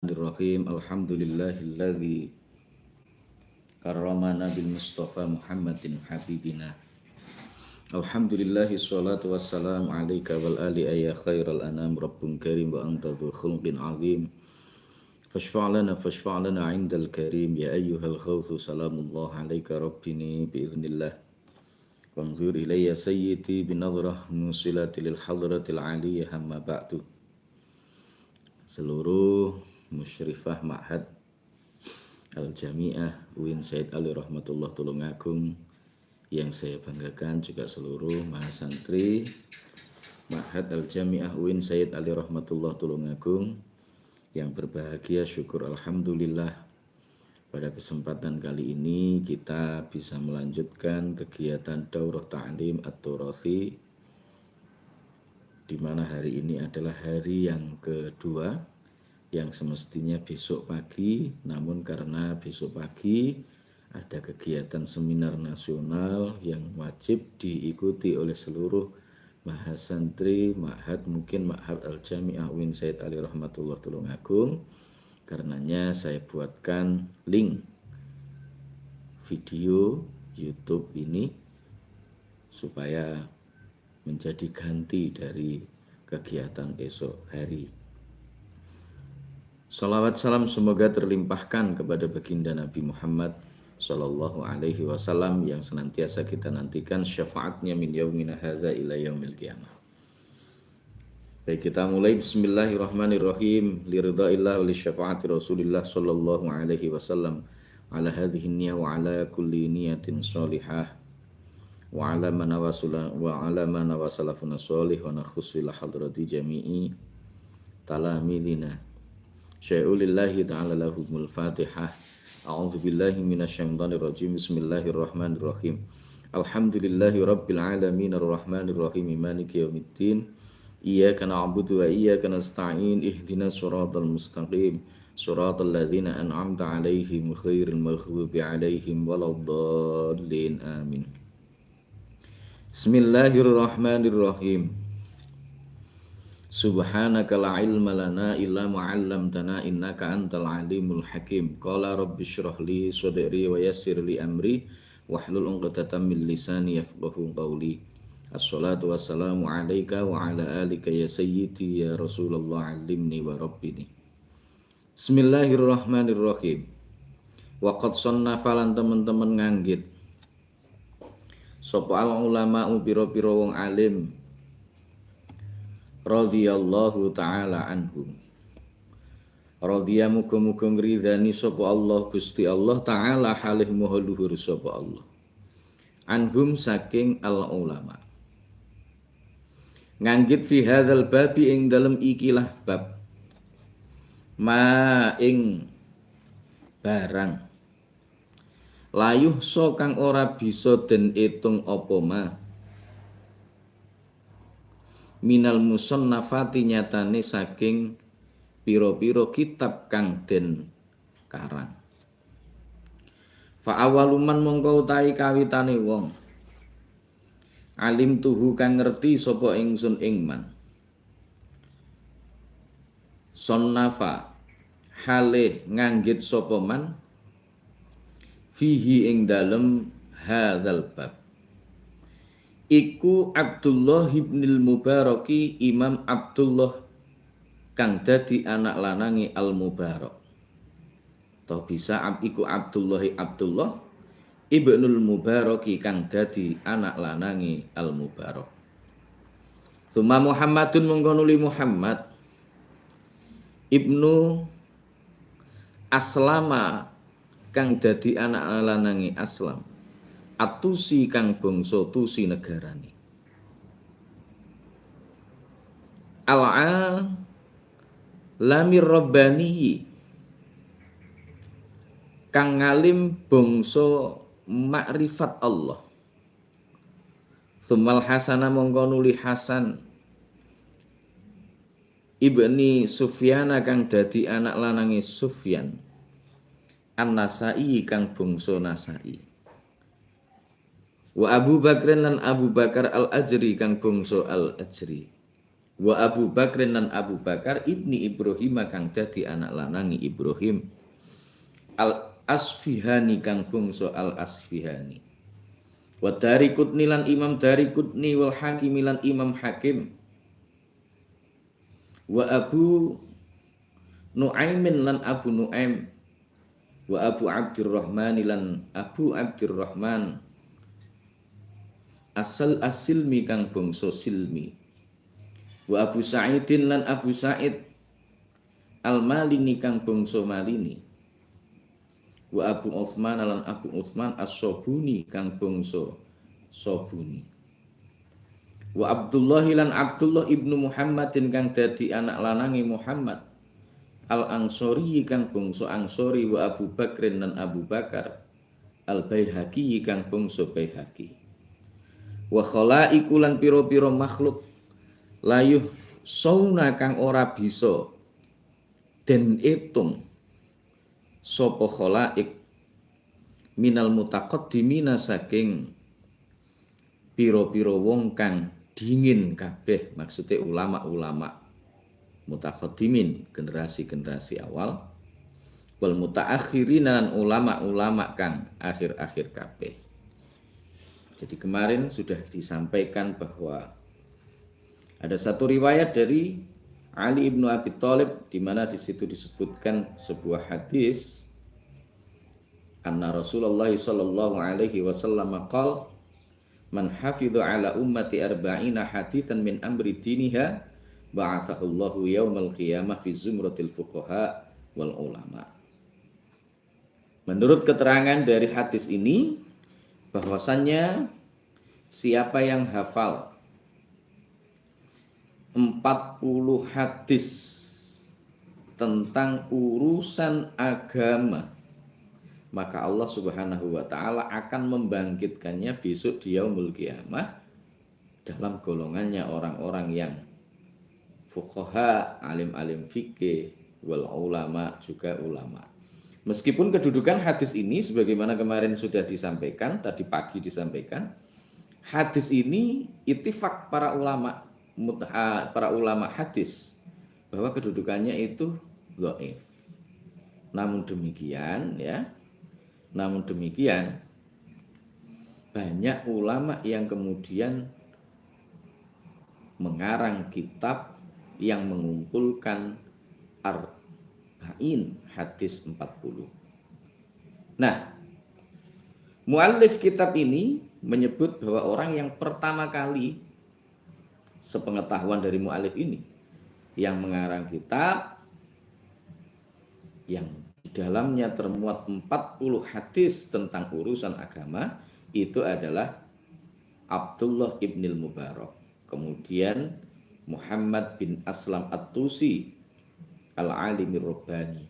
Bismillahirrahmanirrahim. Alhamdulillahilladzi karramana bil Mustafa Muhammadin habibina. Alhamdulillahi sholatu wassalamu alaika wal ali ayya khairal anam rabbun karim wa anta dhu khulqin azim. Fashfa'lana indal karim ya ayyuhal khawthu salamullah alaika rabbini biiznillah. Wanzur ilayya sayyidi binadrah musilati lil hadratil aliyah hamma ba'du. Seluruh musyrifah Ma'had Al-Jami'ah UIN Said Ali Rahmatullah Tulungagung yang saya banggakan, juga seluruh mahasantri Ma'had Al-Jami'ah UIN Said Ali Rahmatullah Tulungagung yang berbahagia. Syukur alhamdulillah pada kesempatan kali ini kita bisa melanjutkan kegiatan Daurah Ta'lim At-Turathi, di mana hari ini adalah hari yang kedua yang semestinya besok pagi, namun karena besok pagi ada kegiatan seminar nasional yang wajib diikuti oleh seluruh mahasantri Ma'had, mungkin Ma'had Al-Jami'ah UIN Said Ali Rahmatullah Tulungagung. Karenanya saya buatkan link video YouTube ini supaya menjadi ganti dari kegiatan esok hari. Salawat salam semoga terlimpahkan kepada baginda Nabi Muhammad Sallallahu Alaihi Wasallam yang senantiasa kita nantikan syafaatnya min yaumina hadza ila yaumil qiyamah. Baik, kita mulai. Bismillahirrahmanirrahim. Liridhaillah wa li syafaati Rasulillah Sallallahu Alaihi Wasallam ala hadhihi niyyah wa ala kulli niyatin shalihah wa ala man wasalafuna sholih wa nakhussu ila hadrati jami'i talamidina syai'ulillahi ta'ala lahumul fatihah. A'udzu billahi minasyaitonir rajim. Bismillahirrahmanirrahim. Alhamdulillahi rabbil alamin arrahmanir rahim maliki yaumiddin. Iyyaka na'budu wa iyyaka nasta'in. Ihdinas siratal mustaqim. Siratal ladzina an'amta 'alaihim ghairil maghdubi 'alaihim waladdallin. Amin. Bismillahirrahmanirrahim. Subhanaka la ilma lana illa ma 'allamtana innaka antal alimul hakim. Qala rabbi shrah li sadri wa yassir li amri wahlul 'uqdatam min lisani yafqahu qawli. Assalatu wassalamu alayka wa ala alika ya sayyidi ya Rasulullah, 'allimni wa rabbini. Bismillahirrahmanirrahim. Wa qad sannafa lan teman-teman nganggit sapa al ulama pira-pira wong alim radhiyallahu ta'ala anhum. Radhiya muga-muga ngridani sapa Allah Gusti Allah ta'ala halih maha luhur sapa Allah. Anhum saking al ulama. Nganggit fi hadzal babi ing dalem ikilah bab. Ma ing barang layuh so kang ora bisa den itung apa ma minal musannafati nyatane saking piro-piro kitab kang den karang. Fa awaluman mongko utahi kawitane wong alim tuhu kang ngerti sapa ingsun ing man. Sonnafa hale nganggit sapa man fihi ing dalem hadzal bab. Iku Abdullah ibnil Mubaraki, Imam Abdullah kang dadi anak lanangi Al Mubarak. Toh bisa iku Abdullah ibnul Mubaraki kang dadi anak lanangi Al Mubarak. Suma Muhammadun mengkonuli Muhammad ibnu Aslama kang dadi anak lanangi Aslam. Atusi kang bangsa Tusi negarane. Al-a lamir rabbani kang ngalim bangsa makrifat Allah. Tsumal Hasana mongko nuli Hasan ibni Sufyan kang dadi anak lanange Sufyan. An-Nasai kang bangsa Nasai. Wa Abu Bakrin lan Abu Bakar al-Ajri kang bangsa al-Ajri. Wa Abu Bakrin lan Abu Bakar ibni Ibrahim kang dadi anak lanangi Ibrahim al Asfihani kang bangsa al Asfihani. Wa Darikutni lan Imam Darikutni wal Hakim lan Imam Hakim. Wa Abu Nuaimin lan Abu Nuaim. Wa Abu Abdurrahman lan Abu Abdurrahman asal asilmi kang bangsa silmi. Wa Abu Sa'idin lan Abu Sa'id al-Malini kang bangsa Malini. Wa Abu Uthman lan Abu Uthman as-Sobuni kang bangsa Sobuni. Wa Abdullah lan Abdullah ibnu Muhammadin kang dadi anak lanangi Muhammad al-Ansori kang bangsa Ansori. Wa Abu Bakrin lan Abu Bakar al-Baihaqi kang bangsa Baihaqi. Wa khalaiqu lan pira-pira makhluk layuh sauna kang ora bisa den itung sapa khalaik minal mutaqaddimina saking pira-pira wong kang dingin kabeh, maksudnya ulama-ulama mutaqaddimin generasi-generasi awal, wal mutaakhirin lan ulama-ulama kang akhir-akhir kabeh. Jadi kemarin sudah disampaikan bahwa ada satu riwayat dari Ali ibnu Abi Thalib di mana di situ disebutkan sebuah hadis anna Rasulullah sallallahu alaihi wasallam qala man hafidha ala ummati arba'ina haditsan min amri diniha ba'athahu Allahu yaumal qiyamah fi zumratil fuqaha wal ulama. Menurut keterangan dari hadis ini bahwasannya siapa yang hafal 40 hadis tentang urusan agama, maka Allah Subhanahu wa taala akan membangkitkannya besok di yaumul qiyamah dalam golongannya orang-orang yang fuqaha, alim-alim fikih, wal ulama, juga ulama. Meskipun kedudukan hadis ini sebagaimana kemarin sudah disampaikan, tadi pagi disampaikan, hadis ini ittifaq para ulama hadis bahwa kedudukannya itu dhaif. Namun demikian banyak ulama yang kemudian mengarang kitab yang mengumpulkan arba'in hadis 40. Nah, muallif kitab ini menyebut bahwa orang yang pertama kali sepengetahuan dari mu'alif ini yang mengarang kitab yang di dalamnya termuat 40 hadis tentang urusan agama itu adalah Abdullah ibnil Mubarak, kemudian Muhammad bin Aslam At-Tusi Al-Alimir Rabbani,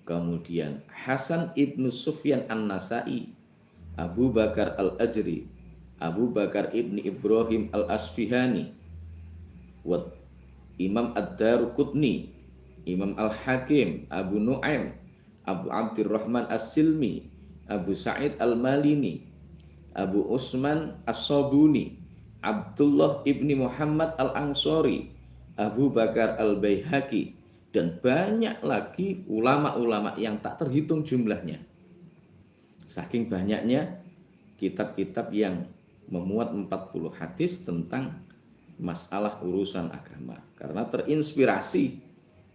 kemudian Hasan ibnu Sufyan An-Nasai, Abu Bakar Al-Ajri, Abu Bakar ibni Ibrahim Al-Asfihani, Imam Ad-Darukutni, Imam Al-Hakim, Abu Nuaim, Abu Abdurrahman As-Silmi, Abu Sa'id Al-Malini, Abu Usman As-Sobuni, Abdullah ibni Muhammad Al-Ansori, Abu Bakar Al-Baihaqi, dan banyak lagi ulama-ulama yang tak terhitung jumlahnya. Saking banyaknya kitab-kitab yang memuat 40 hadis tentang masalah urusan agama, karena terinspirasi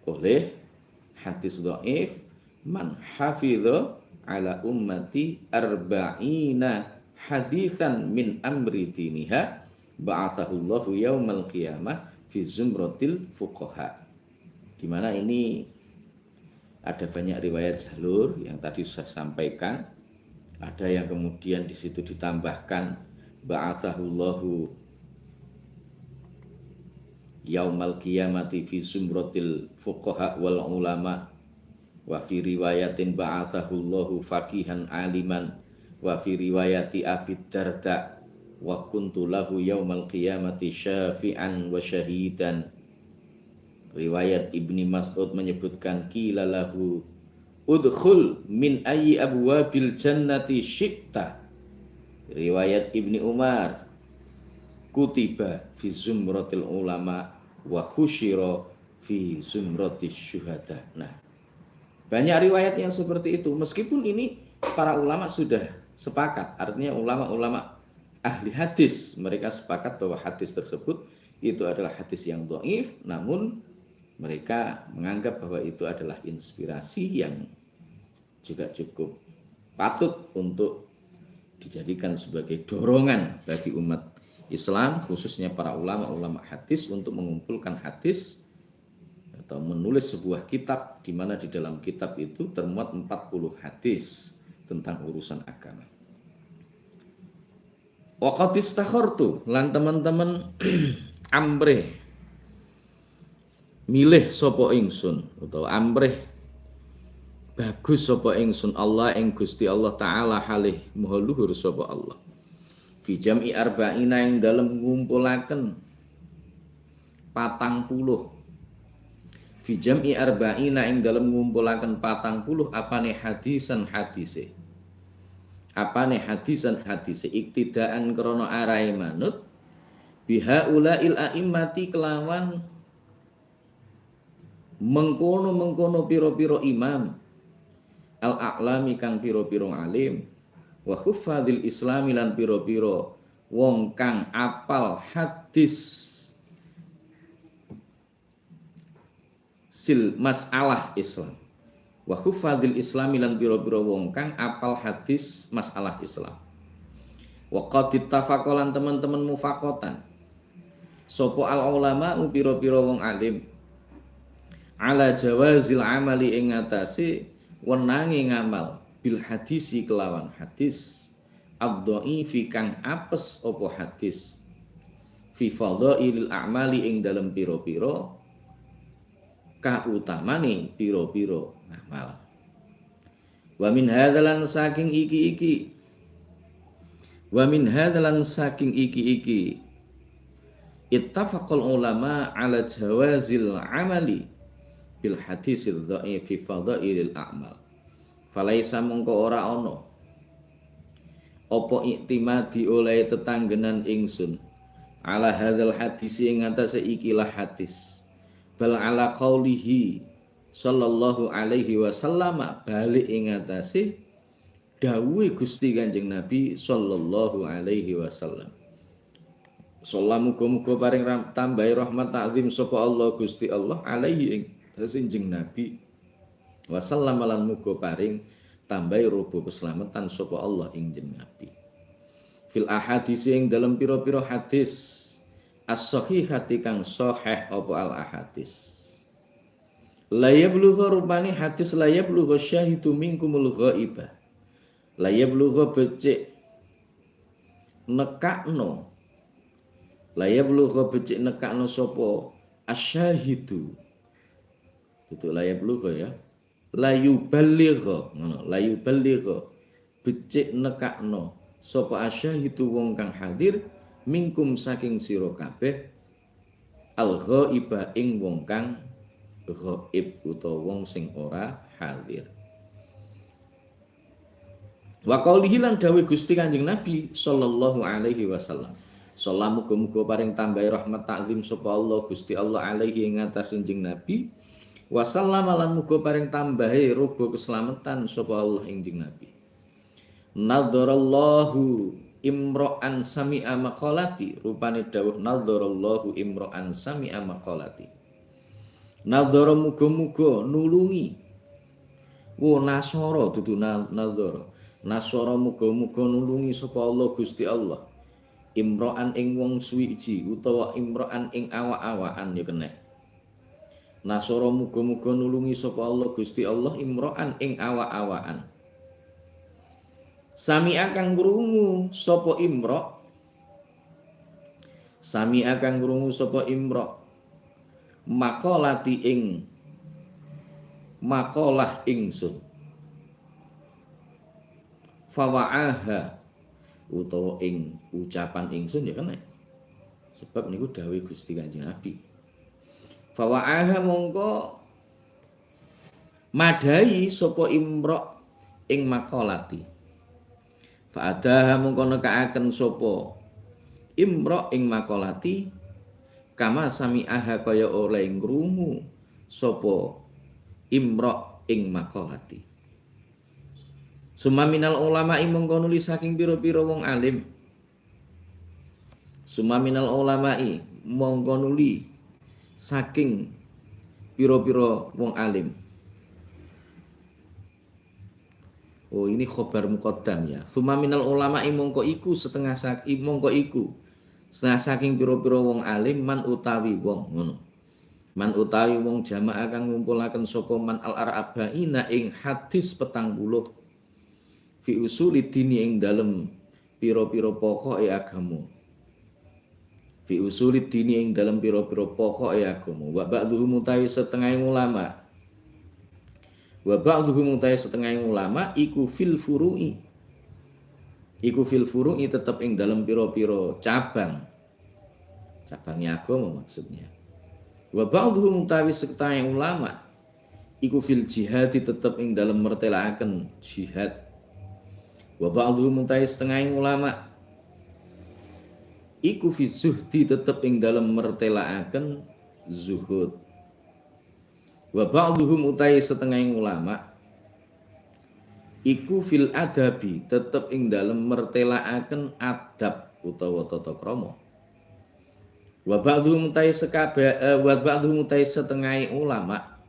oleh hadis dhaif man hafidha ala ummati arba'ina hadisan min amri diniha ba'athahu Allahu yaumal qiyamah fi zumratil fuqaha. Di mana ini ada banyak riwayat jalur yang tadi saya sampaikan. Ada yang kemudian di situ ditambahkan ba'athahu Allahu yaumal qiyamati fi zumratil fuqaha wal ulama, wa fi riwayatin ba'athahu Allahu faqihan aliman, wa fi riwayati Abi Darda wa kuntu lahu yaumal qiyamati syafi'an wa syahidan. Riwayat Ibni Mas'ud menyebutkan qila lahu udkhul min ayyi abwabil jannati syi'ta. Riwayat Ibni Umar kutiba fi zumratil ulama wa khusyira fi zumratis syuhada. Nah, banyak riwayat yang seperti itu. Meskipun ini para ulama sudah sepakat, artinya ulama-ulama ahli hadis, mereka sepakat bahwa hadis tersebut itu adalah hadis yang dhaif, namun mereka menganggap bahwa itu adalah inspirasi yang juga cukup patut untuk dijadikan sebagai dorongan bagi umat Islam, khususnya para ulama-ulama hadis untuk mengumpulkan hadis atau menulis sebuah kitab di mana di dalam kitab itu termuat 40 hadis tentang urusan agama. Waqad istakhartu lan teman-teman ambrih milih sapa ingsun utawa ambrih bagus sapa ingsun Allah ing Gusti Allah taala halih maha luhur sapa Allah. Fi jam'i arba'ina ing dalem ngumpulaken 40. Fi jam'i arba'ina ing dalem ngumpulaken 40 apane hadisan hadise. Apane hadisan hadise iktidaan krana arahe manut biha ulail a'immati kelawan mengkono-mengkono pira-pira imam al-a'lami kang pira-pira alim wa huffadil islami lan pira-pira wong kang apal hadis sil masalah Islam wa huffadil islami lan pira-pira wong kang apal hadis masalah Islam wa qad ittafaqalan teman-teman mufakotan sapa al ulama pira-pira wong alim ala jawazil amali ing atase wenange ngamal bil hadisi kelawan hadis ad-dhaifi kang apes apa hadis fi fadhailil a'mali ing dalem pira-pira kautamane pira-pira ngamal. Wa min hadzalan saking iki-iki wa min hadzalan saking iki-iki ittafaqal ulama ala jawazil amali bil hadisil dhaifi fadhailil a'mal. Falaisa mongko ora ana apa iktimadi oleh tetanggenan ingsun ala hadzal hadis ing atase ikilah hadis bal ala qaulihi sallallahu alaihi wasallam balik ing atase dawuhe Gusti Kanjeng Nabi sallallahu alaihi wasallam. Sallamu muga paring tambahi rahmat takzim sapa Allah Gusti Allah alaihi ing Kanjeng Nabi wasallam lan muga paring tambahi rubuh keselamatan sapa Allah ing jeneng Nabi. Fil ahadits ing dalam pira-pira hadis as-sahihati kang sahih apa al ahadits. La yablugha rupani hadis la yablugha syahidu minkumul ghaibah. La yablugha becik nekakno. La yablugha becik nekakno sapa asyahidu. Itu la yablugha ya. La yuballigha ngono, la yuballigha becik nekakno sapa asyahidu wong kang hadir minkum saking sira kabeh al ghaiba ing wong kang ghaib utawa wong sing ora hadir. Wa qaulihi lan dawuh Gusti Kanjeng Nabi sallallahu alaihi wasallam. Salam muga-muga paring tambahi rahmat takzim sapa Allah Gusti Allah alaihi ing atas Kanjeng Nabi. Wa sallama lan muga paring tambahi rubuh keselamatan sapa Allah ing Kanjeng Nabi. Nadzarallahu imra'an sami'a maqalati rupane dawuh nadzarallahu imra'an sami'a maqalati. Nadzara muga-muga nulungi. Wo nasara dudu nadzara. Nasara muga-muga nulungi sapa Allah Gusti Allah. Imra'an ing wong suwiji utawa imra'an ing awak-awakan ya kena. Nasara muga-muga nulungi sapa Allah Gusti Allah imra'an ing awak-awakan. Sami'a kang krungu sapa imra'. Sami'a kang krungu sapa imra'. Maqalati ing maqalah ingsun. Fawa'aha utawa ing ucapan ingsun ya kena. Sebab niku dawuh Gusti Kanjeng Nabi. Fawa'aha mongko madai sapa imra' ing maqalati. Fa'adaha mongko nekaaken sapa imra' ing maqalati kama sami'aha kaya oleh ngrungu sapa imra ing maqalati. Summa minal ulama mongko nuli saking pira-pira wong alim. Summa minal ulama mongko nuli saking pira-pira wong alim. Oh, ini khobar muqaddam ya. Summa minal ulama mongko iku setengah saking mongko iku setengah saking pira-pira wong alim man utawi wong ngono. Man utawi wong jamaah kang ngumpulaken sapa man al arba'ina ing hadis 40 fi usulid-dini ing dalem pira-pira pokoke agama. Fi usulid-dini ing dalem pira-pira pokoke agama. Wa ba'dhum utawi setengah ulama. Wa ba'dhum utawi setengah ulama iku fil furu'i. Iku fil furu'i tetep ing dalem pira-pira cabang. Cabangnya agama maksudnya. Wa ba'dhum utawi setengah ulama iku fil jihad tetep ing dalem mertelakaken jihad. Wa ba'dhum utawi setengah ulama iku fi zuhdi tetep ing dalem mertelakaken zuhud. Wa ba'dhum utawi setengah ulama iku fil adabi tetep ing dalem mertelakaken adab utawa tata krama. Wa ba'dhum utawi setengah ulama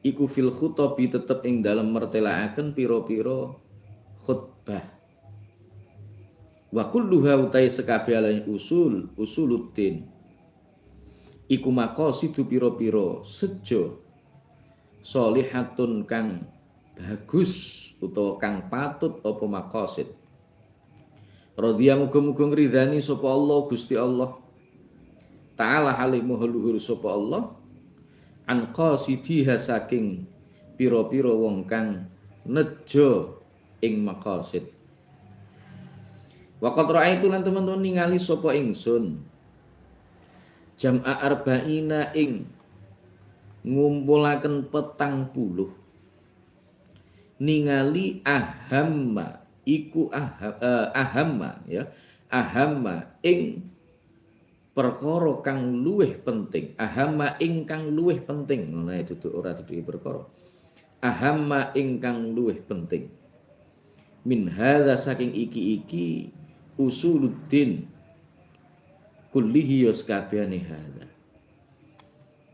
iku fil khutabi tetep ing dalem mertelakaken pira-pira khutbah. Wa kulluha utawi sekabehane usuluddin iku maqasidu pira-pira sejo sholihatun kang bagus utawa kang patut apa maqasid. Radhiya muga-muga ngridani sapa Allah Gusti Allah Ta'ala halih maha luhur sapa Allah an qasidiha saking pira-pira wong kang nejo ing maqasid. Wa qad ra'aitu lan teman-teman ningali sapa ingsun jam'a arba'ina ing ngumpulaken 40 ningali ahamma iku ahamma ya ahamma ing perkara kang luwih penting ahamma ingkang luwih penting ngono itu ora dudu perkara ahamma ingkang luwih penting min hadza saking iki usuluddin kullihi yaskabehane hadza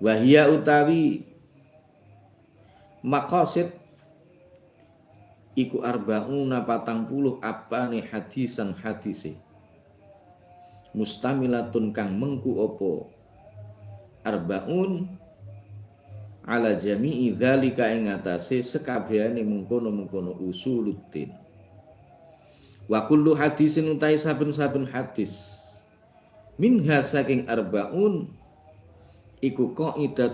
wa hiya utawi maqasid iku arbauna 40 apane hadisan hadise mustamilatun kang mengku opo arbaun ala jami'i dzalika ing atase sekabehane mengkono-mengkono usuluddin wa kullu hadisin utai saben-saben hadis minha saking arbaun iku qaidah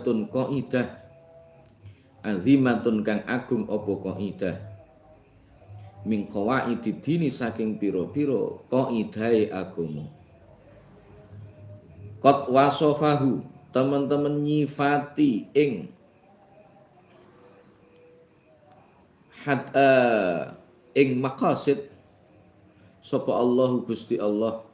azimatun kang agung opo qaidah min qawaidid dini saking pira-pira qaidahe agama. Qad wasofahu teman-teman nyifati ing ing maqasid sapa Allah Gusti Allah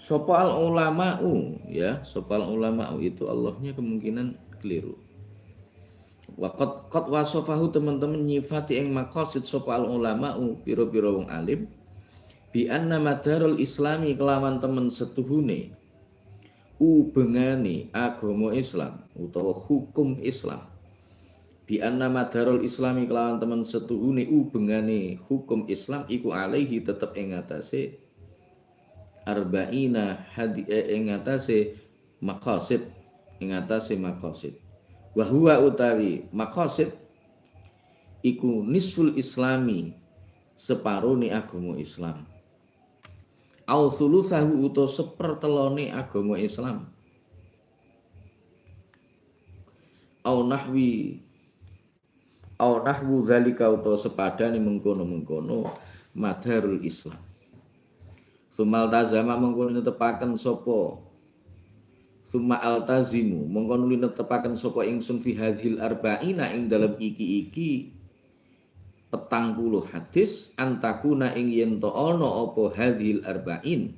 sopal ulama'u ya sopal ulama'u itu Allahnya kemungkinan keliru. Qad wasofahu teman-teman nyifati ing maqasid sopal ulama'u pira-pira wong alim bi anna madarul islami kelawan temen setuhune ubengane agama Islam utawa hukum Islam bi anna madarul islami kelawan temen setuhune ubengane hukum Islam iku alaihi tetep ing atase arba'ina ing atase maqasid wa huwa utawi maqasid iku nisful islami separone agama Islam au thulutsahu uta sepertelone agama Islam au nahwu zalika uta sepadane mengkono-mengkono madarul Islam. Sumal tazama mengkono netepaken sapa Summa altazimu mongko nuli netepaken sapa ingsun fi hadhil arba'ina ing dalem iki 40 hadis antakuna ing yen to ana apa hadhil arba'in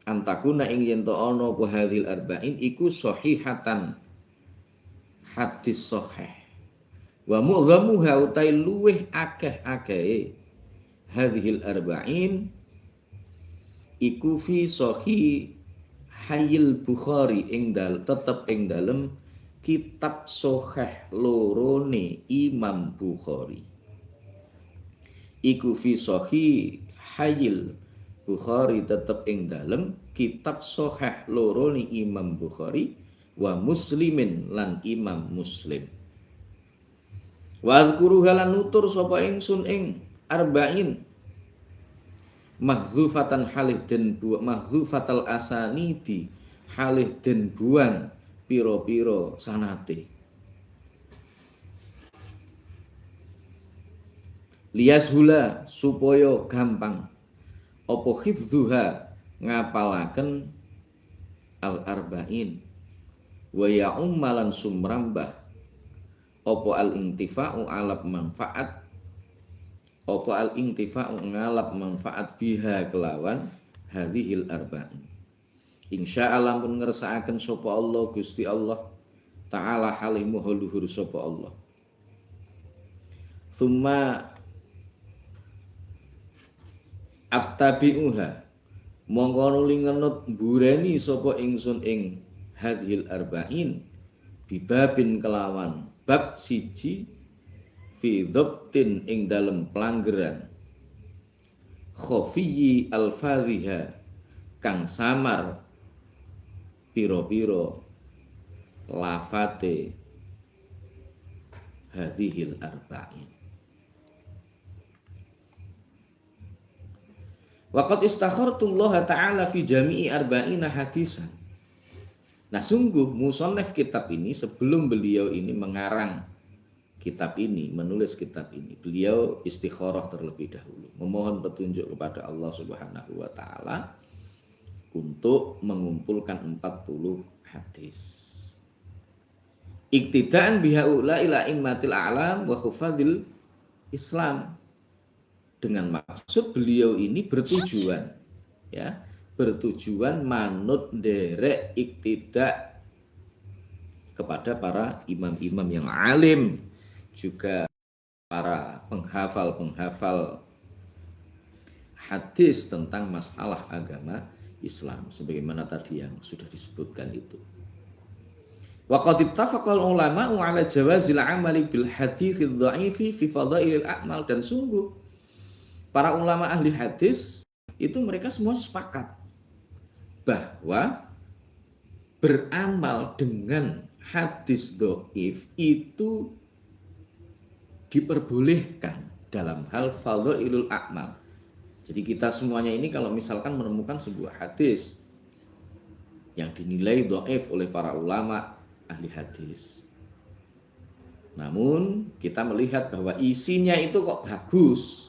antakuna ing yen to ana apa hadhil arba'in iku sahihatan hadis sahih wa mu'dhamuha utai luweh akeh-akeh hadhil arba'in iku fi sahih Hayil Bukhari tetep ing dalem kitab Sahih lorone Imam Bukhari. Iku fi Sahih Hayil Bukhari tetep ing dalem kitab Sahih lorone Imam Bukhari wa Muslimin lan Imam Muslim. Wa azkuruha lan nutur sapa ingsun ing arba'in mahdzufatan halih den mahdzufatal asanidi halih den buang pira-pira sanate liyashula supaya gampang apa hifdzuha ngapalaken al arba'in wa ya'ummalan sumrambah apa al intifa'u alab manfaat apa al-intifa'u ngalap manfaat biha kelawan hadhil arba'in. Insyaallah pun ngersakaken sapa Allah Gusti Allah taala halih maha luhur sapa Allah. Summa attabi'uha mongko nuli ngenut mbureni sapa ingsun ing hadhil arba'in bibabin kelawan bab siji fi dhabtin ing dalem pelanggeran khafiyyi alfadhiha kang samar piro-piro lafate hadhil arba'in. Waqad istakhartullah ta'ala fi jami'i arba'ina hadisan. Nah sungguh musannaf kitab ini sebelum beliau ini mengarang kitab ini, menulis kitab ini, beliau istikharah terlebih dahulu, memohon petunjuk kepada Allah Subhanahu wa taala untuk mengumpulkan 40 hadis. Iktidaan bihaula ila immatil a'lam wa khufadil Islam. Dengan maksud beliau ini bertujuan bertujuan manut derek iktida kepada para imam-imam yang alim, juga para penghafal hadis tentang masalah agama Islam sebagaimana tadi yang sudah disebutkan itu. Wa qad ittafaqal ulama'u 'ala jawazil 'amali bil haditsidh dha'ifi fi fadailil a'mal, dan sungguh para ulama ahli hadis itu mereka semua sepakat bahwa beramal dengan hadis dhaif itu diperbolehkan dalam hal fadhailul a'mal. Jadi kita semuanya ini kalau misalkan menemukan sebuah hadis yang dinilai dhaif oleh para ulama ahli hadis, namun kita melihat bahwa isinya itu kok bagus,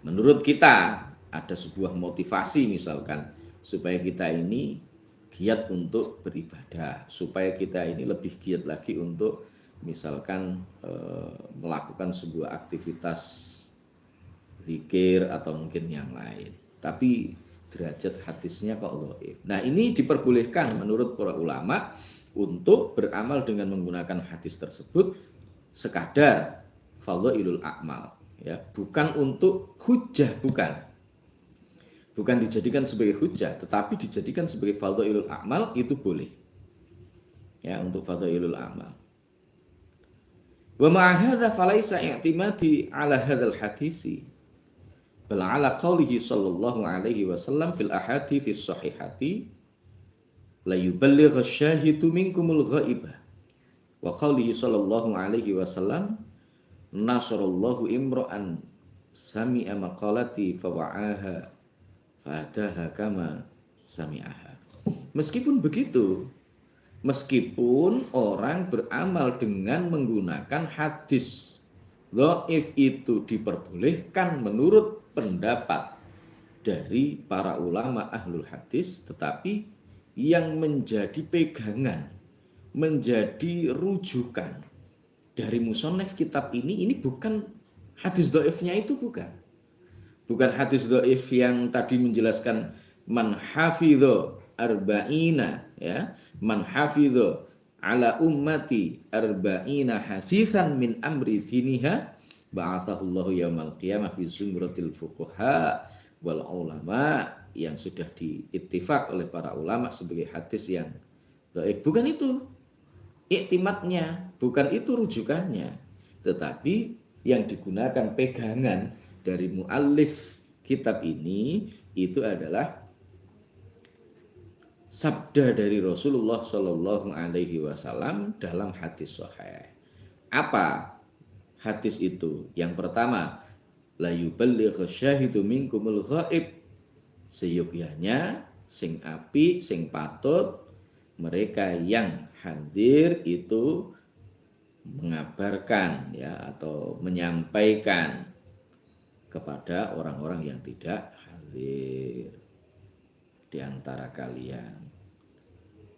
menurut kita ada sebuah motivasi misalkan supaya kita ini giat untuk beribadah, supaya kita ini lebih giat lagi untuk misalkan melakukan sebuah aktivitas zikir atau mungkin yang lain, tapi derajat hadisnya kok dhaif. Nah, ini diperbolehkan menurut para ulama untuk beramal dengan menggunakan hadis tersebut sekadar fadhailul a'mal, ya, bukan untuk hujjah, bukan dijadikan sebagai hujjah, tetapi dijadikan sebagai fadhailul a'mal, itu boleh. Ya, untuk fadhailul a'mal. Wa ma'a hadza falaysa i'timadi 'ala hadzal hadisi bal 'ala qaulihi sallallahu alaihi wasallam fil ahadits sahihati la yuballighu asy-syahidu minkumul ghaibah wa qaulihi sallallahu alaihi wasallam nasarallahu imra'an sami'a maqalati fa wa'aha fa'adaha kama sami'aha. Meskipun begitu, meskipun orang beramal dengan menggunakan hadis dhaif itu diperbolehkan menurut pendapat dari para ulama ahlul hadis, tetapi yang menjadi pegangan, menjadi rujukan dari musonef kitab ini bukan hadis dhaifnya itu, bukan hadis dhaif yang tadi menjelaskan man hafidho arba'ina, ya, man hafidho ala ummati arba'ina hadisan min amri diniha ba'athahullahu yaumal qiyamah fi zumratil fuqaha wal ulama, yang sudah diittifaq oleh para ulama sebagai hadis yang dhaif. Bukan itu iktimatnya, bukan itu rujukannya, tetapi yang digunakan pegangan dari muallif kitab ini itu adalah sabda dari Rasulullah Shallallahu Alaihi Wasallam dalam hadis sahih. Apa hadis itu? Yang pertama, la yuballighu syahidu minkumul ghaib, seyukyanya sing api sing patut mereka yang hadir itu mengabarkan, ya, atau menyampaikan kepada orang-orang yang tidak hadir di antara kalian.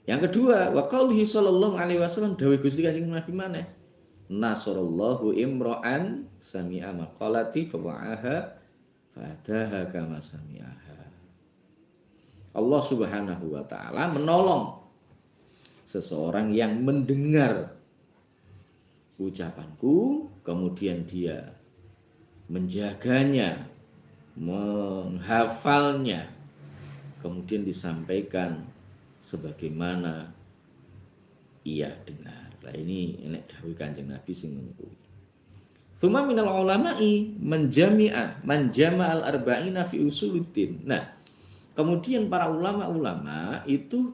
Yang kedua, wa qaulihi sallallahu alaihi wasallam, dawuh Gusti Kanjeng Nabi maneh, nasarallahu imra'an sami'a maqalati fa wa'aha fa'adaha kama sami'aha. Allah Subhanahu wa taala menolong seseorang yang mendengar ucapanku, kemudian dia menjaganya, menghafalnya, kemudian disampaikan sebagaimana ia dengar. Nah, ini enek dawuh Kanjeng Nabi sing ngono kuwi. Tsumma minal ulama'i man jama'al arba'ina fi usuluddin. Nah, kemudian para ulama-ulama itu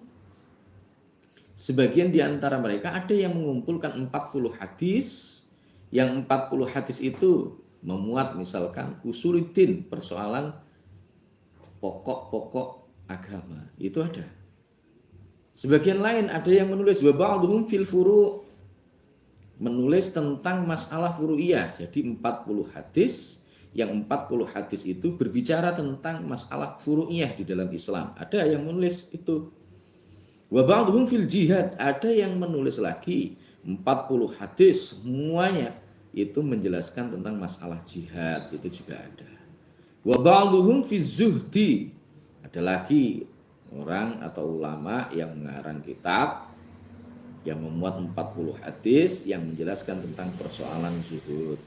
sebagian di antara mereka ada yang mengumpulkan 40 hadis, yang 40 hadis itu memuat misalkan usuluddin, persoalan pokok-pokok agama. Itu ada. Sebagian lain ada yang menulis wa ba'dhum fil furu', menulis tentang masalah furu'iyah. Jadi 40 hadis, yang 40 hadis itu berbicara tentang masalah furu'iyah di dalam Islam. Ada yang menulis itu. Wa ba'dhum fil jihad, ada yang menulis lagi 40 hadis semuanya itu menjelaskan tentang masalah jihad, itu juga ada. Wa ba'dhum fi zuhdi, ada lagi orang atau ulama yang mengarang kitab yang memuat 40 hadis yang menjelaskan tentang persoalan zuhud.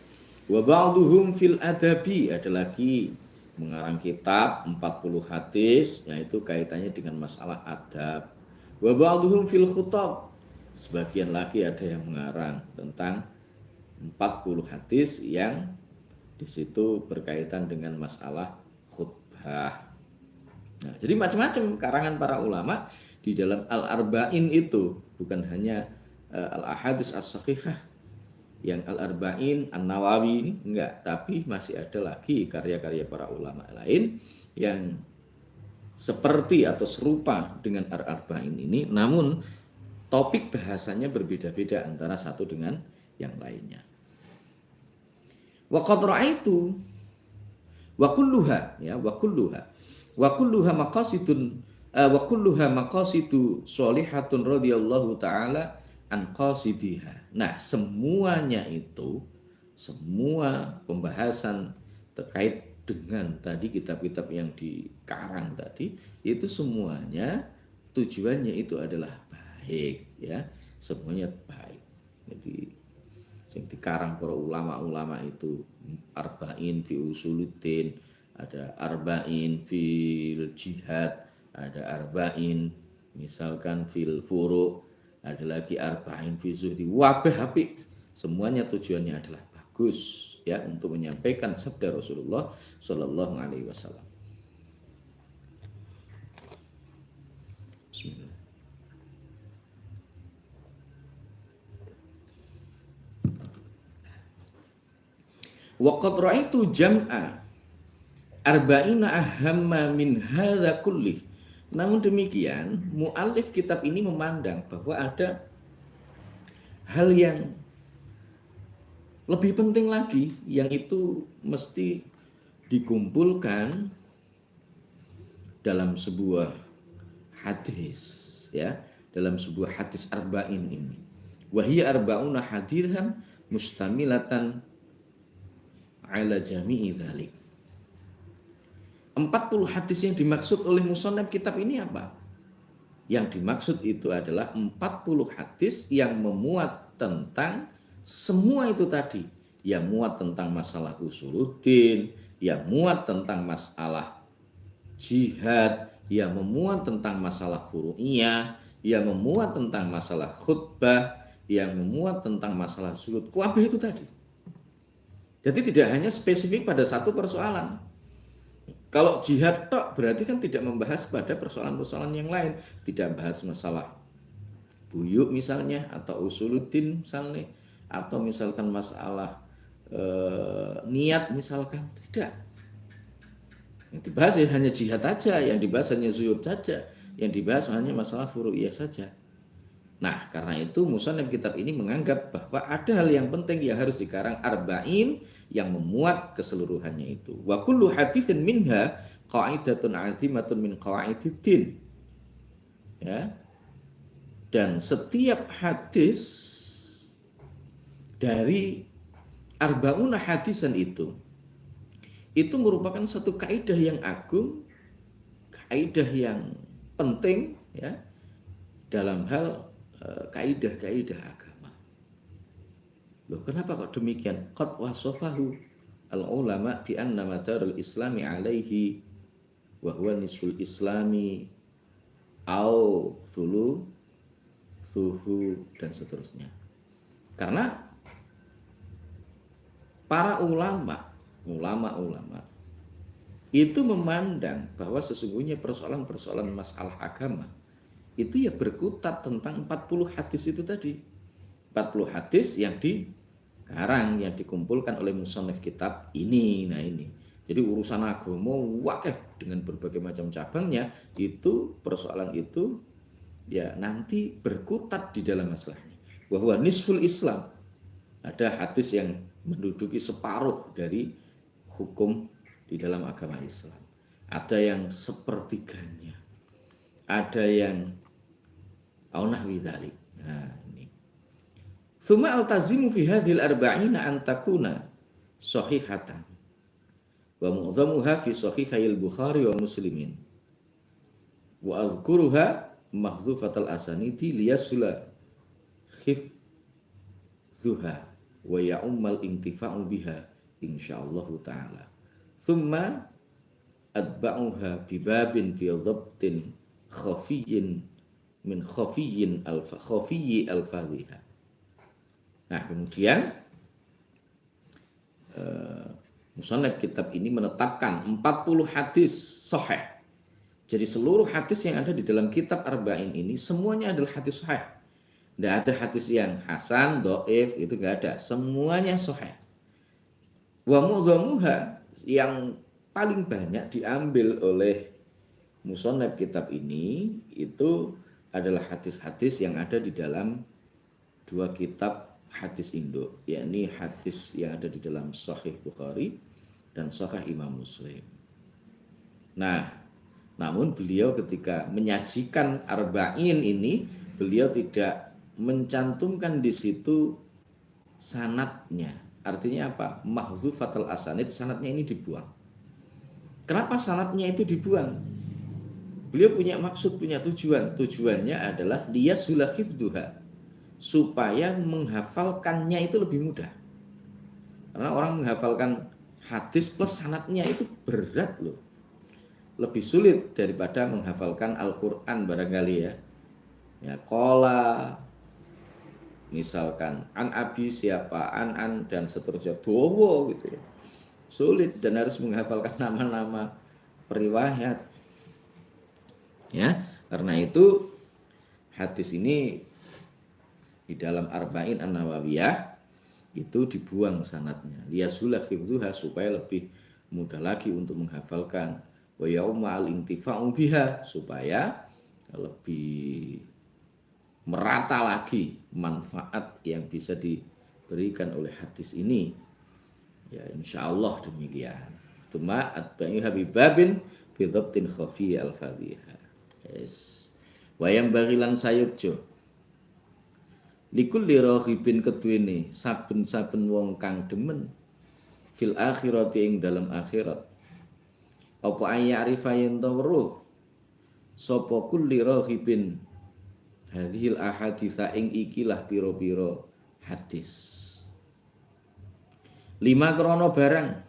Wa ba'dhum fil adabi, ada lagi mengarang kitab 40 hadis yaitu kaitannya dengan masalah adab. Wa ba'dhum fil khutab, sebagian lagi ada yang mengarang tentang 40 hadis yang di situ berkaitan dengan masalah khutbah. Nah, jadi macam-macam karangan para ulama di dalam Al-Arba'in itu, bukan hanya Al-Ahadits As-Sahihah yang Al-Arba'in An-Nawawi ini enggak, tapi masih ada lagi karya-karya para ulama lain yang seperti atau serupa dengan Al-Arba'in ini, namun topik bahasanya berbeda-beda antara satu dengan yang lainnya. Wa qad ra'aitu wa kulluha, ya, wa kulluha maqasidun wa kulluha maqasidu sholihatun radhiyallahu taala an qasidiha. Nah, semuanya itu, semua pembahasan terkait dengan tadi kitab-kitab yang dikarang tadi, itu semuanya tujuannya itu adalah baik, ya, semuanya baik. Jadi yang dikarang para ulama-ulama itu arba'in fi usuluddin, ada arba'in fil jihad, ada arba'in misalkan fil furu', ada lagi arba'in fi zuhdi. Wabah apik, semuanya tujuannya adalah bagus, ya, untuk menyampaikan sabda Rasulullah sallallahu alaihi wasallam. Bismillah. Wa qad ra'aitu jam'a arba'ina ahamma min hadza kullih. Namun demikian, muallif kitab ini memandang bahwa ada hal yang lebih penting lagi yang itu mesti dikumpulkan dalam sebuah hadis, ya, dalam sebuah hadis arba'in ini. Wahia arba'una hadiran mustamilatan ala jami'i dzalik. 40 hadis yang dimaksud oleh musannaf kitab ini apa? Yang dimaksud itu adalah 40 hadis yang memuat tentang semua itu tadi. Yang muat tentang masalah usuluddin, yang muat tentang masalah jihad, yang memuat tentang masalah furu'iyah, yang memuat tentang masalah khutbah, yang memuat tentang masalah zuhud. Kabeh itu tadi. Jadi tidak hanya spesifik pada satu persoalan. Kalau jihad tok berarti kan tidak membahas pada persoalan-persoalan yang lain. Tidak bahas masalah buyuk misalnya, atau usuluddin misalnya, atau misalkan masalah niat misalkan. Tidak. Yang dibahas ya hanya jihad saja, yang dibahas hanya zuhud saja, yang dibahas hanya masalah furu'iyah saja. Nah, karena itu musannaf kitab ini menganggap bahwa ada hal yang penting yang harus dikarang arba'in yang memuat keseluruhannya itu. Wa kullu haditsin minha qaidatun 'azimatun min qawaididdin. Ya. Dan setiap hadis dari arba'una hadisan itu merupakan satu kaidah yang agung, kaidah yang penting, ya, dalam hal kaidah-kaidah agama. Loh, kenapa kok demikian? Qad wasafahu al-ulama bi anna madarul islami alaihi wa huwa nisful islami au thuluthuhu dan seterusnya. Karena para ulama itu memandang bahwa sesungguhnya persoalan-persoalan masalah agama itu ya berkutat tentang 40 hadis itu tadi. 40 hadis yang dikarang, yang dikumpulkan oleh musannaf kitab ini. Nah ini. Jadi urusan agama wakeh dengan berbagai macam cabangnya, itu persoalan itu ya nanti berkutat di dalam masalahnya. Bahwa nisful Islam, ada hadis yang menduduki separuh dari hukum di dalam agama Islam. Ada yang sepertiganya. Ada yang nahwi dzalik. Nah, ini. Tsumma altazimu fi hadhil arba'ina an takuna sahihatan. Wa mu'dhamuha fi sahihayil Bukhari wa Muslimin. Wa adhkuruha mahdhufatal asanidi liyasula khifdhuha wa ya'ummal intifa'u biha insyaallah ta'ala. Thumma atba'uha bibabin fi dhabtin khafiyyin min khafiyyi al-fadhiha. Nah, kemudian musannaf kitab ini menetapkan 40 hadis sahih. Jadi seluruh hadis yang ada di dalam kitab arba'in ini semuanya adalah hadis sahih. Tidak ada hadis yang hasan, dhaif, itu enggak ada. Semuanya sahih. Wa mu'dhamuha, yang paling banyak diambil oleh musannaf kitab ini itu adalah hadis-hadis yang ada di dalam dua kitab hadis induk, yakni hadis yang ada di dalam Sahih Bukhari dan Sahih Imam Muslim. Nah, namun beliau ketika menyajikan arba'in ini, beliau tidak mencantumkan di situ sanadnya. Artinya apa? Mahdzufatul asanid, sanadnya ini dibuang. Kenapa sanadnya itu dibuang? Beliau punya maksud, punya tujuan. Tujuannya adalah liyasula hifdzuha, supaya menghafalkannya itu lebih mudah. Karena orang menghafalkan hadis plus sanadnya itu berat loh. Lebih sulit daripada menghafalkan Al-Qur'an barangkali ya. Ya, qala misalkan an abi siapa, an dan seterusnya, dowo gitu ya. Sulit dan harus menghafalkan nama-nama periwayat. Ya, karena itu hadis ini di dalam Arba'in An-Nawawiyah itu dibuang sanadnya. Liyasulah hifdzuha, supaya lebih mudah lagi untuk menghafalkan. Wa yauma al-intifa'u biha, supaya lebih merata lagi manfaat yang bisa diberikan oleh hadis ini. Ya, insyaallah demikian. Tuma atba'i habibabin fi dhabtin khafi al-fadhiha. Yes. Wayang barilan sayukjo likulli raghibin keduwene saben-saben wong kang demen fil akhirati ing dalam akhirat apa ayarifa yen to weruh sapa kulli raghibin hadhil ahaditsa ing ikilah pira-pira hadis. 5 krana barang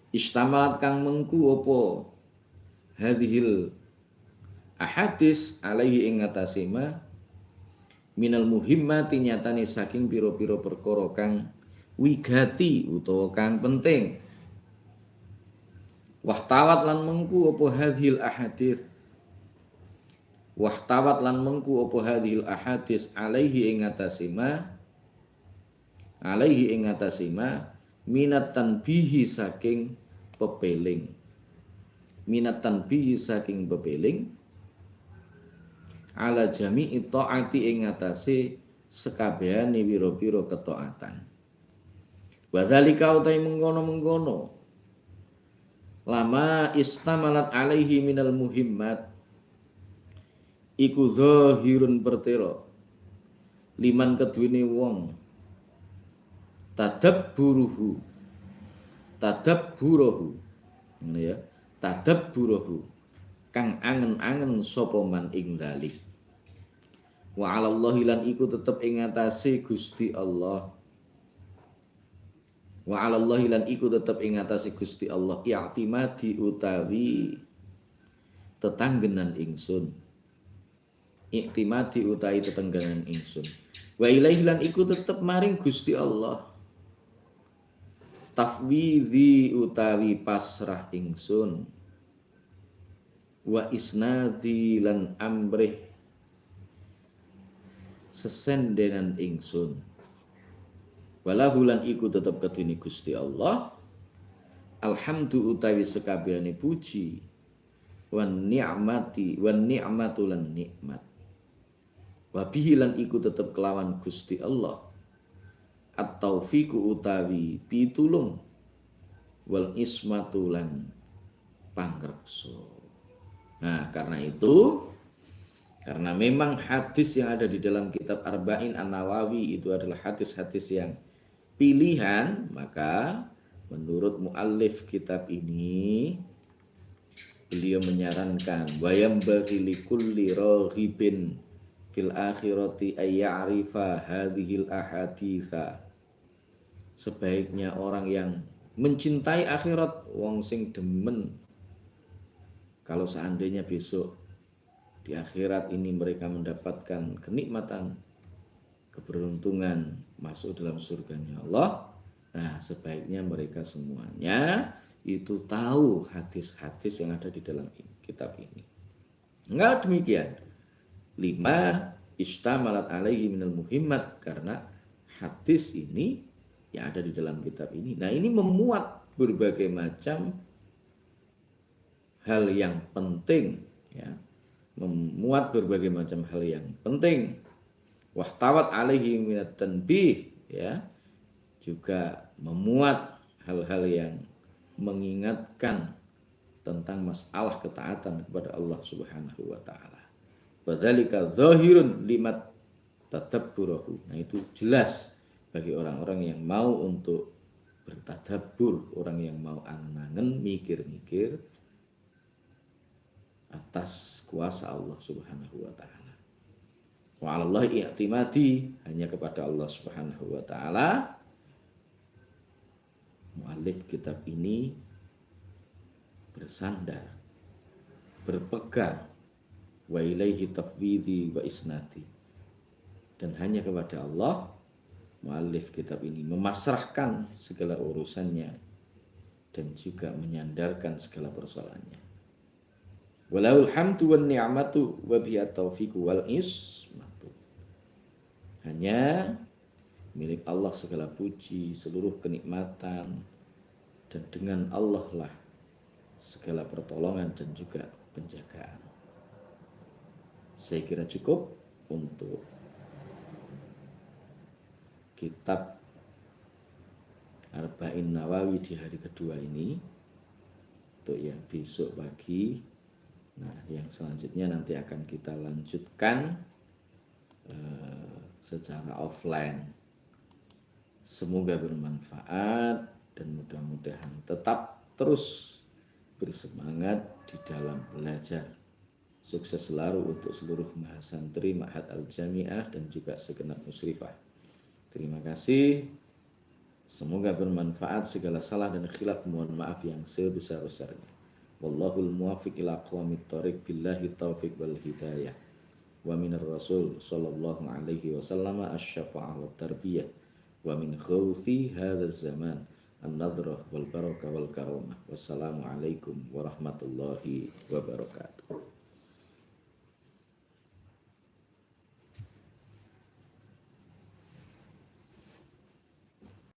istamalat kang mengku apa hadhil ahadis alaihi ing atase ma minal muhimmati nyatane saking pira-pira perkara kang wigati utawa kang penting. Wahtawat lan mengku apa hadhil ahadis wahtawat lan mengku apa hadhil ahadis alaihi ing atase ma minat tanbihi saking pepeling ala jami'i taati ing atase sekabehane pira-pira ketaatan. Wa dzalika utai mengkono-mengkono lama istamalat alaihi minal muhimmat iku zahirun pertera liman keduwene wong tadabburuhu ngene ya tadabburuhu kang angen-angen sapa man ing dalik wa 'alallahi lan iku tetep ing atase Gusti Allah wa 'alallahi lan iku tetep ing atase Gusti Allah i'timadi utawi tetanggenan ingsun i'timadi utawi tetanggenan ingsun wa ilaihi lan iku tetep maring Gusti Allah tafwidhi utawi pasrah ingsun wa isnadi lan amrih sesendenan ingsun walahu lan iku tetep kedune Gusti Allah alhamdu utawi sekabehane puji wan ni'matu lan nikmat wa bihi lan iku tetep kelawan Gusti Allah at-taufiqu utawi pitulung wal ismatu lan pangreksa. Nah, karena memang hadis yang ada di dalam kitab Arba'in An-Nawawi itu adalah hadis-hadis yang pilihan, maka menurut muallif kitab ini beliau menyarankan wayam bagi likulli raghibin fil akhirati ayya'rifa hadhil ahaditsa. Sebaiknya orang yang mencintai akhirat, wong sing demen kalau seandainya besok di akhirat ini mereka mendapatkan kenikmatan, keberuntungan masuk dalam surganya Allah. Nah, sebaiknya mereka semuanya itu tahu hadis-hadis yang ada di dalam kitab ini. Enggak demikian. 5 istamalat alaihi minal muhimmat, karena hadis ini yang ada di dalam kitab ini. Nah, ini memuat berbagai macam hal yang penting, ya. Memuat berbagai macam hal yang penting. Wahtawat alaihi minat tanbih, ya. Juga memuat hal-hal yang mengingatkan tentang masalah ketaatan kepada Allah Subhanahu wa taala. Wadzalika zahirun limat tadabburahu. Nah, itu jelas bagi orang-orang yang mau untuk bertadabbur, orang yang mau angen-angen mikir-mikir atas kuasa Allah Subhanahu wa taala. Wa 'alallahi i'timadi, hanya kepada Allah Subhanahu wa taala muallif kitab ini bersandar, berpegang, wa ilaihi tafwidi wa isnati, dan hanya kepada Allah muallif kitab ini memasrahkan segala urusannya dan juga menyandarkan segala persoalannya. Walahul hamdu wan ni'matu wa bihi taufiqu wal ismatu. Hanya milik Allah segala puji, seluruh kenikmatan, dan dengan Allah lah segala pertolongan dan juga penjagaan. Saya kira cukup untuk kitab Arba'in Nawawi di hari kedua ini. Untuk yang besok pagi Nah, yang selanjutnya nanti akan kita lanjutkan secara offline. Semoga bermanfaat dan mudah-mudahan tetap terus bersemangat di dalam belajar. Sukses selalu untuk seluruh mahasantri Ma'had Al-Jami'ah dan juga segenap musyrifah. Terima kasih. Semoga bermanfaat. Segala salah dan khilaf mohon maaf yang sebesar-besarnya. Wallahul muwaffiq ila aqwamit thoriq, billahi taufiq wal hidayah. Wa minar rasul sallallahu alaihi wasallam asy-syafa'ah wat tarbiyah. Wa min khawfi hadzal zaman an-nadrah wal barakah wal karamah. Wassalamu alaikum warahmatullahi wabarakatuh.